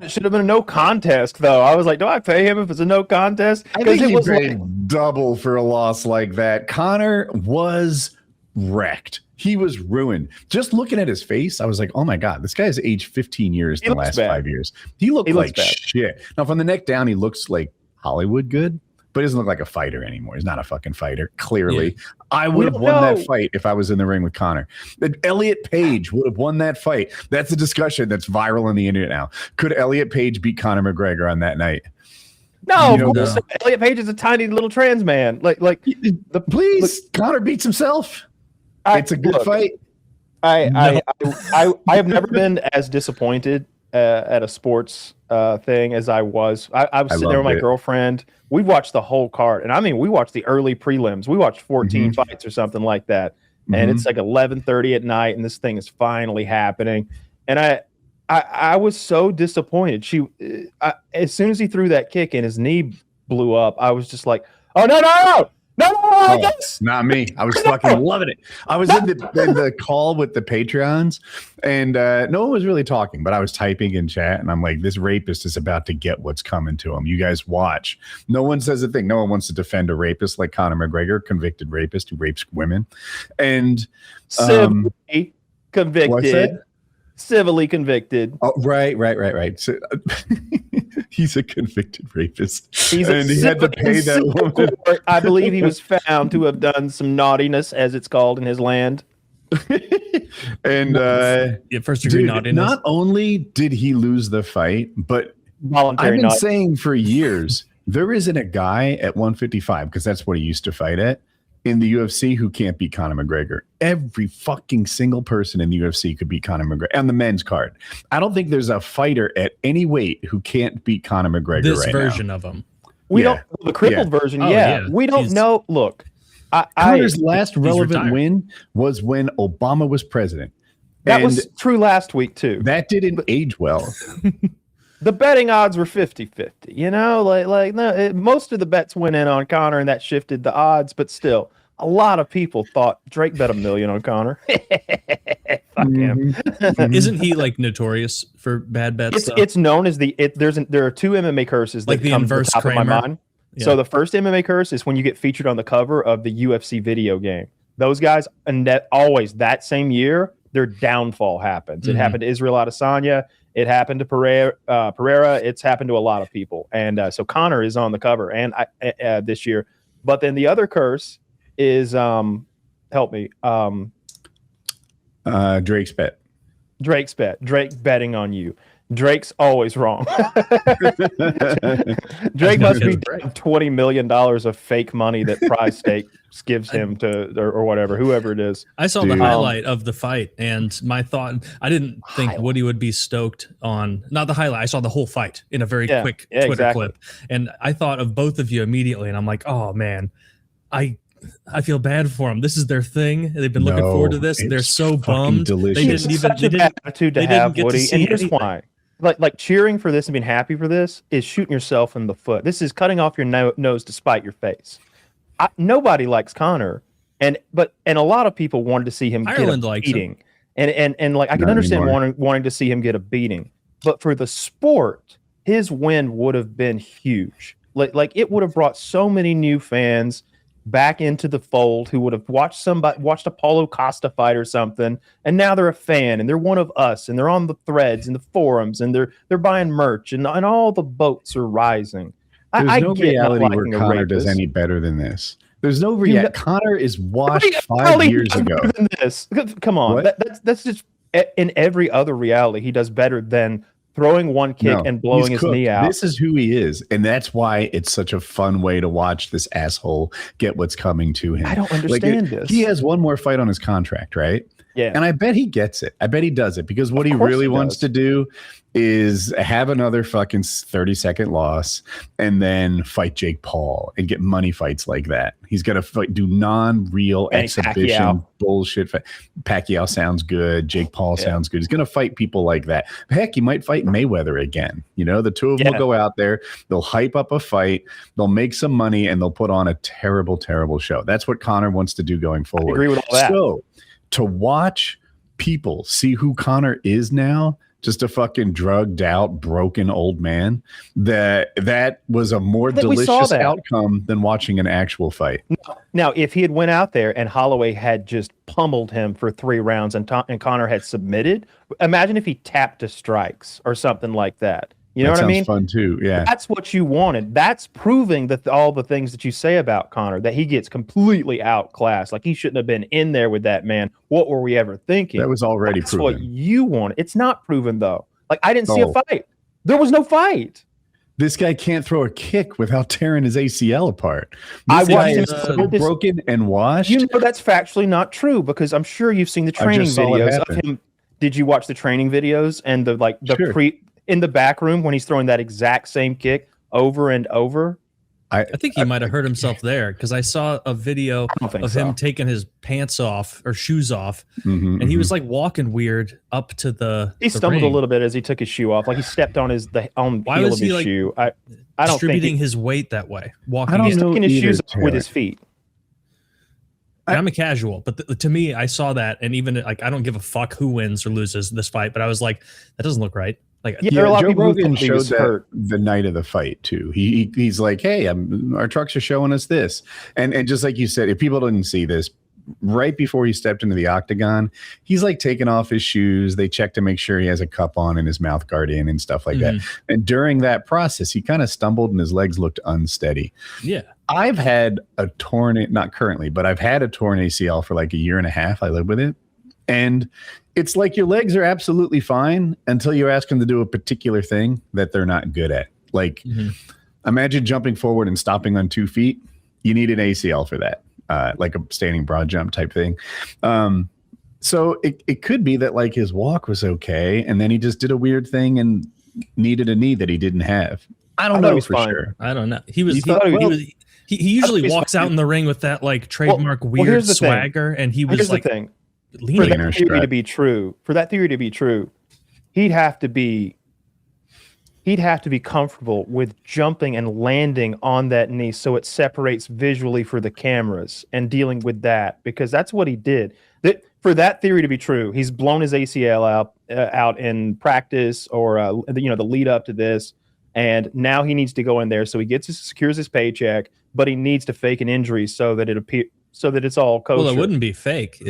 It should have been a no contest, though. I was like, do I pay him if it's a no contest? I think he paid double for a loss like that. Conor was wrecked. He was ruined. Just looking at his face, I was like, oh my God, this guy has aged 15 years in the last 5 years. He looked like shit. Now, from the neck down, he looks like Hollywood good, but he doesn't look like a fighter anymore. He's not a fucking fighter, clearly. Yeah. I would have won that fight if I was in the ring with Conor. Elliot Page would have won that fight. That's a discussion that's viral on the internet now. Could Elliot Page beat Conor McGregor on that night? No, of course. No. Elliot Page is a tiny little trans man. Please, Conor beats himself. It's a good fight. I have never been as disappointed at a sports thing as I was. I was sitting there with my girlfriend. We watched the whole card, and I mean, we watched the early prelims. We watched 14 fights or something like that, and it's like 11:30 at night, and this thing is finally happening. And I was so disappointed. As soon as he threw that kick and his knee blew up, I was just like, oh no. Not me. I was fucking loving it. I was in the call with the Patreons, and no one was really talking, but I was typing in chat, and I'm like, this rapist is about to get what's coming to him. You guys watch. No one says a thing. No one wants to defend a rapist like Conor McGregor, convicted rapist who rapes women. And civilly convicted. Civilly convicted. Oh, right. So, he's a convicted rapist. He had to pay that woman. I believe he was found to have done some naughtiness, as it's called in his land. And first degree naughtiness. Not only did he lose the fight, but voluntary. I've been saying for years, there isn't a guy at 155, because that's what he used to fight at, in the UFC who can't beat Conor McGregor. Every fucking single person in the UFC could beat Conor McGregor on the men's card. I don't think there's a fighter at any weight who can't beat Conor McGregor. This version of him. We don't. The crippled version. We don't know. Look, Conor's last relevant win was when Obama was president. That was true last week too. That didn't age well. The betting odds were 50-50, no, most of the bets went in on Conor, and that shifted the odds, but still, a lot of people thought Drake bet $1 million on Conor. Fuck him. Isn't he notorious for bad bets? It's known as there are two MMA curses that come to the top of my mind. Yeah. So the first MMA curse is when you get featured on the cover of the UFC video game. Those guys, and that same year, their downfall happens. It happened to Israel Adesanya. It happened to Pereira. It's happened to a lot of people. And so Conor is on the cover and this year. But then the other curse is, help me. Drake's bet. Drake betting on you. Drake's always wrong. Drake must be down $20 million of fake money that Prize Stakes gives him or whatever, whoever it is. I saw the highlight of the fight, and my thought, I didn't think Woody would be stoked on, not the highlight, I saw the whole fight in a very quick Twitter clip. And I thought of both of you immediately, and I'm like, oh man, I feel bad for them. This is their thing. They've been looking forward to this. They're so bummed. Delicious. They didn't attitude to have, Woody. And here's why. Like cheering for this and being happy for this is shooting yourself in the foot. This is cutting off your nose to spite your face. Nobody likes Conor, and a lot of people wanted to see him get a beating. And I can understand wanting to see him get a beating, but for the sport, his win would have been huge. Like it would have brought so many new fans back into the fold who would have watched a Paulo Costa fight or something, and now they're a fan and they're one of us and they're on the threads and the forums and they're buying merch and all the boats are rising. There's no reality where Conor does any better than this. There's no reality. Conor is washed 5 years ago. Than this. Come on, that's just in every other reality he does better than throwing one kick and blowing his knee out. This is who he is, and that's why it's such a fun way to watch this asshole get what's coming to him. I don't understand this. He has one more fight on his contract, right? Yeah. And I bet he gets it. I bet he does it, because what he really wants to do is have another fucking 30-second loss and then fight Jake Paul and get money fights like that. He's got to do non-real exhibition bullshit. Pacquiao sounds good. Jake Paul sounds good. He's going to fight people like that. Heck, he might fight Mayweather again. The two of them will go out there. They'll hype up a fight. They'll make some money, and they'll put on a terrible, terrible show. That's what Conor wants to do going forward. I agree with all that. So to watch people see who Conor is now, just a fucking drugged out, broken old man, that was a more delicious outcome than watching an actual fight. Now, if he had went out there and Holloway had just pummeled him for 3 rounds and Conor had submitted, imagine if he tapped to strikes or something like that. You know what I mean? Fun too. Yeah. That's what you wanted. That's proving that all the things that you say about Conor, that he gets completely outclassed. Like he shouldn't have been in there with that man. What were we ever thinking? That was already That's proven. What you wanted. It's not proven though. Like I didn't see a fight. There was no fight. This guy can't throw a kick without tearing his ACL apart. I watched him so broken and washed. You know that's factually not true because I'm sure you've seen the training videos of him. Did you watch the training videos and the in the back room when he's throwing that exact same kick over and over? I think he might have hurt himself there because I saw a video of him taking his pants off or shoes off, and he was like walking weird up to the. He stumbled a little bit as he took his shoe off, like he stepped on the heel of his shoe. I don't distributing his weight that way. Walking, he's taking his shoes with his feet. I'm a casual, but to me, I saw that, and even like I don't give a fuck who wins or loses this fight, but I was like, that doesn't look right. Like, there are a lot of people Rogan showed that the night of the fight too. He's like, hey, our trucks are showing us this, and just like you said, if people didn't see this, right before he stepped into the octagon, he's like taking off his shoes. They check to make sure he has a cup on and his mouth guard in and stuff like that. And during that process, he kind of stumbled and his legs looked unsteady. Yeah. I've had a torn, not currently, but I've had a torn ACL for like a year and a half. I live with it. And it's like your legs are absolutely fine until you ask them to do a particular thing that they're not good at. Like imagine jumping forward and stopping on 2 feet. You need an ACL for that. Like a standing broad jump type thing. So it could be that like his walk was okay. And then he just did a weird thing and needed a knee that he didn't have. I don't know for sure. I don't know. He usually walks out in the ring with that like trademark weird swagger. And he was like, for that theory to be true, he'd have to be comfortable with jumping and landing on that knee so it separates visually for the cameras and dealing with that, because that's what he did. For that theory to be true, he's blown his ACL out in practice or the lead up to this, and now he needs to go in there so he secures his paycheck, but he needs to fake an injury so that it's all kosher. Well, it wouldn't be fake.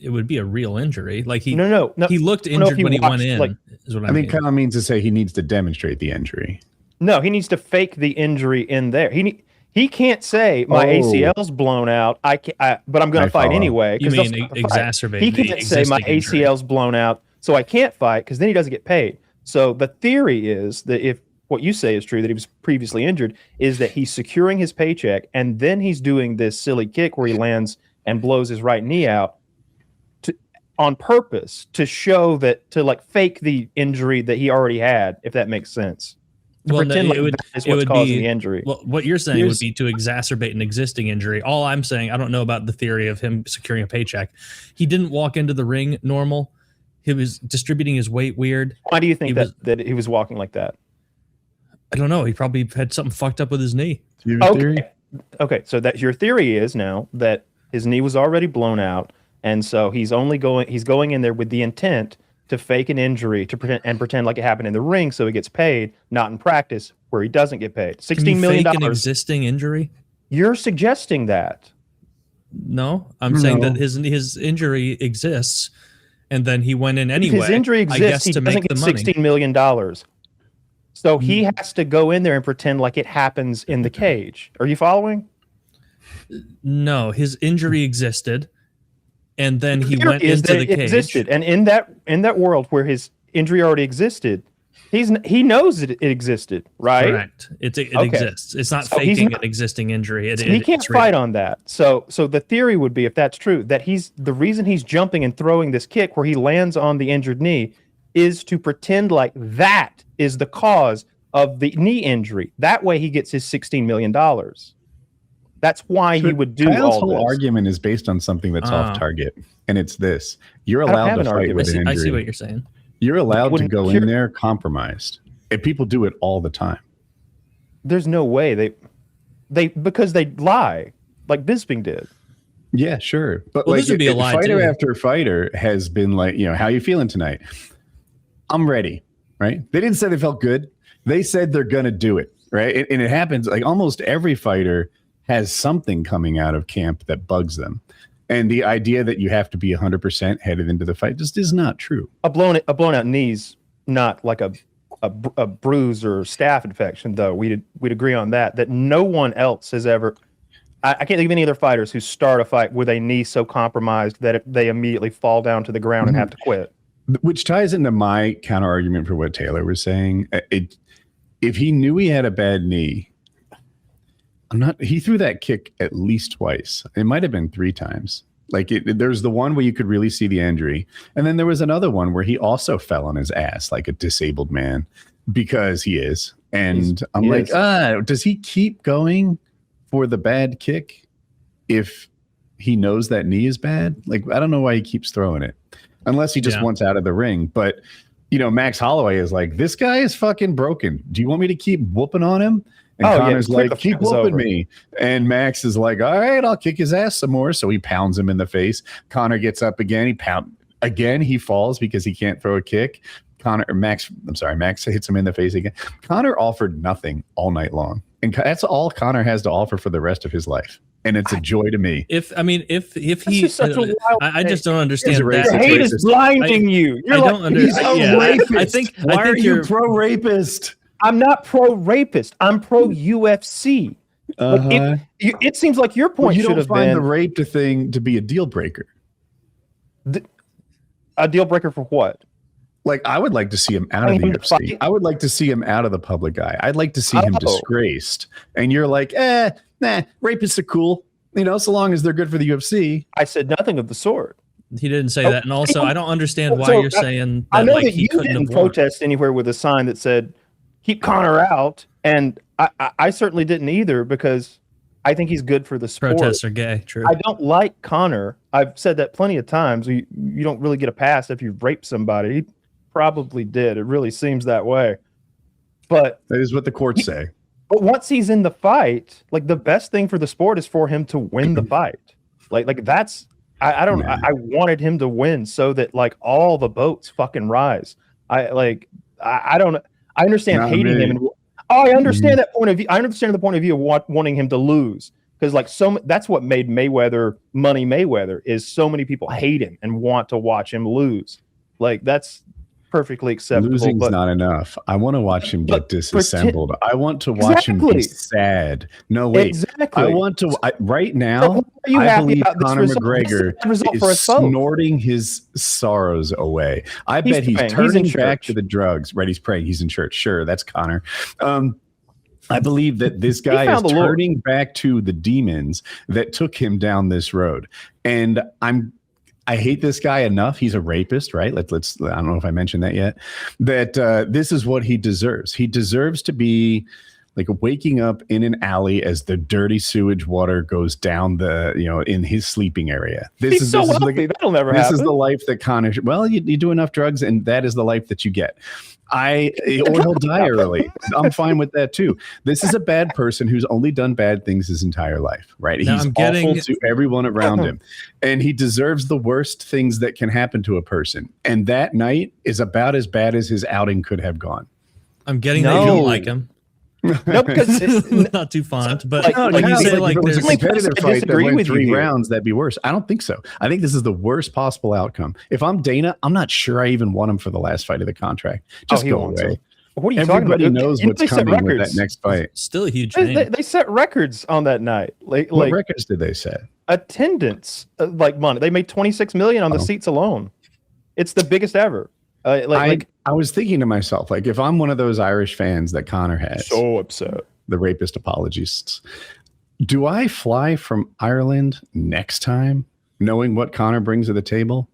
It would be a real injury. Like he looked injured when he went in. Is what I mean. Kind of means to say he needs to demonstrate the injury. No, he needs to fake the injury in there. He can't say my ACL's blown out. But I'm going to fight anyway. You mean exacerbate? He can't say my ACL's blown out, so I can't fight because then he doesn't get paid. So the theory is that if what you say is true, that he was previously injured, is that he's securing his paycheck and then he's doing this silly kick where he lands and blows his right knee out on purpose to show that, to like fake the injury that he already had, if that makes sense. Pretend that is what's causing the injury. Well, what you're saying would be to exacerbate an existing injury. All I'm saying, I don't know about the theory of him securing a paycheck. He didn't walk into the ring normal. He was distributing his weight weird. Why do you think that he was walking like that? I don't know. He probably had something fucked up with his knee. Okay, so that your theory is now that his knee was already blown out. And so he's going in there with the intent to fake an injury to pretend like it happened in the ring so he gets paid, not in practice where he doesn't get paid. $16 million. Fake an existing injury? You're suggesting that. No, I'm saying that his injury exists and then he went in anyway. If his injury exists, he doesn't get $16 million. So he has to go in there and pretend like it happens in the cage. Are you following? No, his injury existed. And then he went into the cage. Existed. And in that world where his injury already existed, he knows it existed, right? Correct. It exists. It's not faking an existing injury. He can't fight on that. So the theory would be, if that's true, that the reason he's jumping and throwing this kick where he lands on the injured knee is to pretend like that is the cause of the knee injury. That way he gets his $16 million. That's why he would do Kyle's all whole this. Argument is based on something that's off target, and it's this: you're allowed to fight with an injury. I see what you're saying. You're allowed to go in there compromised, and people do it all the time. There's no way because they lie, like Bisping did. Yeah, sure, but like this would be a lie fighter too. After fighter has been like, how you feeling tonight? I'm ready, right? They didn't say they felt good. They said they're going to do it, right? And it happens like almost every fighter has something coming out of camp that bugs them. And the idea that you have to be 100% headed into the fight just is not true. A blown out knee's not like a bruise or staph infection, though. We'd agree on that no one else has ever. I can't think of any other fighters who start a fight with a knee so compromised that they immediately fall down to the ground and have to quit. Which ties into my counter argument for what Taylor was saying. If he knew he had a bad knee, he threw that kick at least twice. It might have been 3 times. Like there's the one where you could really see the injury. And then there was another one where he also fell on his ass like a disabled man, because he is. And I'm like, does he keep going for the bad kick if he knows that knee is bad? Like, I don't know why he keeps throwing it, unless he just wants out of the ring. But, Max Holloway is like, this guy is fucking broken. Do you want me to keep whooping on him? And Conor's like, keep whooping me. And Max is like, all right, I'll kick his ass some more. So he pounds him in the face. Conor gets up again. He falls because he can't throw a kick. Max hits him in the face again. Conor offered nothing all night long. And that's all Conor has to offer for the rest of his life. And it's a joy to me. If he, I just don't understand that. The hate is blinding you. You're he's a rapist. Why are you pro-rapist? I'm not pro-rapist. I'm pro-UFC. It seems like your point should have been... You don't find the rape thing to be a deal breaker. A deal breaker for what? Like, I would like to see him out of the UFC. I would like to see him out of the public eye. I'd like to see him disgraced. And you're like, rapists are cool. So long as they're good for the UFC. I said nothing of the sort. He didn't say that. And also, I don't understand why you're saying that. I know that you didn't protest anywhere with a sign that said, keep Conor out, and I certainly didn't either, because I think he's good for the sport. Protests are gay, true. I don't like Conor. I've said that plenty of times. You don't really get a pass if you rape somebody. He probably did. It really seems that way. But that is what the courts say. But once he's in the fight, like, the best thing for the sport is for him to win the fight. Like that's I wanted him to win so that like all the boats fucking rise. I understand hating him. And, I understand that point of view. I understand the point of view of wanting him to lose, because like that's what made Mayweather Money Mayweather, is so many people hate him and want to watch him lose. Like, that's perfectly acceptable. Losing's not enough. I want to watch him get disassembled. I want to watch him be sad. No, wait. Exactly. I want to right now. I believe Conor McGregor is snorting his sorrows away. I bet he's turning back to the drugs. Right, he's praying. He's in church. Sure, that's Conor. I believe that this guy is turning back to the demons that took him down this road. And I hate this guy enough. He's a rapist, right? Let's. I don't know if I mentioned that yet. That this is what he deserves. He deserves to be like waking up in an alley as the dirty sewage water goes down in his sleeping area. He's so wealthy. That'll never happen. This is the life that Conor. Well, you do enough drugs, and that is the life that you get. Or he'll die early. I'm fine with that too. This is a bad person who's only done bad things his entire life, right? He's awful to everyone around him, and he deserves the worst things that can happen to a person. And that night is about as bad as his outing could have gone. I'm getting that you don't like him. No, because it's not too fond, but you say, like, there's a competitive fight that went 3 rounds, that'd be worse. I don't think so. I think this is the worst possible outcome. If I'm Dana, I'm not sure I even want him for the last fight of the contract. Just go away. What are you talking about? Everybody knows what's coming with that next fight. Still a huge name. They set records on that night. What records did they set? Attendance, like money. They made $26 million on the seats alone. It's the biggest ever. I was thinking to myself, like, if I'm one of those Irish fans that Conor has, so upset, the rapist apologists, do I fly from Ireland next time knowing what Conor brings to the table?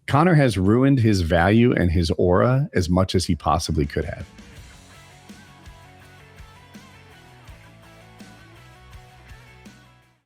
Conor has ruined his value and his aura as much as he possibly could have.